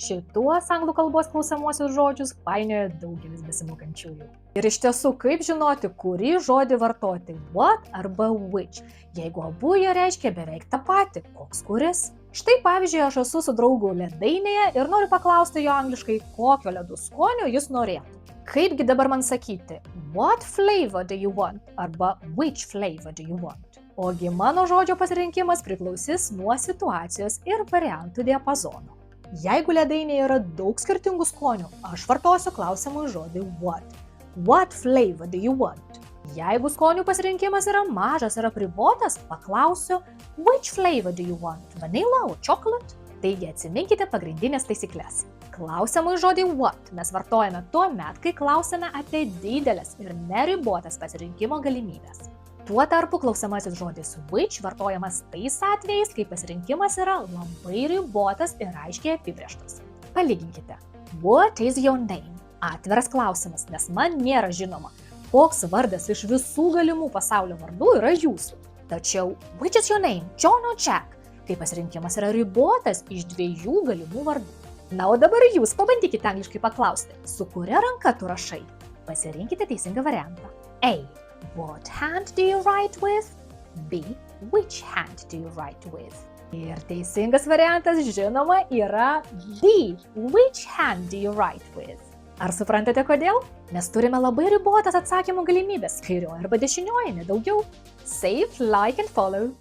Šituos anglų kalbos klausiamuosius žodžius painioja daugelis besimokančiųjų. Ir iš tiesų, kaip žinoti, kurį žodį vartoti – what arba which, jeigu abu jie reiškia beveik tą patį, koks kuris. Štai pavyzdžiui, aš esu su draugu ledainėje ir noriu paklausti jo angliškai, kokio ledų skonio jis norėtų. Kaipgi dabar man sakyti, what flavor do you want arba which flavor do you want? Ogi mano žodžio pasirinkimas priklausys nuo situacijos ir variantų diapazono. Jeigu ledainėje yra daug skirtingų skonių, aš vartosiu klausiamąjį žodį what. What flavor do you want? Jeigu skonių pasirinkimas yra mažas ir apribotas, paklausiu which flavor do you want? Vanilla or chocolate? Taigi atsiminkite pagrindinės taisyklės. Klausiamąjį žodį what mes vartojame tuo met, kai klausime apie didelės ir neribotas pasirinkimo galimybės. Tuo tarpu klausiamasis žodis which vartojamas tais atvejais, kai pasirinkimas yra labai ribotas ir aiškiai apibrėžtas. Palyginkite. What is your name? Atviras klausimas, nes man nėra žinoma, koks vardas iš visų galimų pasaulio vardų yra jūsų. Tačiau which is your name? John or Jack? Kai pasirinkimas yra ribotas iš dviejų galimų vardų. Na, o dabar jūs pabandykite angliškai paklausti, su kuria ranka tu rašai? Pasirinkite teisingą variantą. A. What hand do you write with? B. Which hand do you write with? Ir teisingas variantas, žinoma, yra D. Which hand do you write with? Ar suprantate kodėl? Nes turime labai ribotas atsakymų galimybės, kairioji arba dešinioji, nedaugiau. Save, like and follow.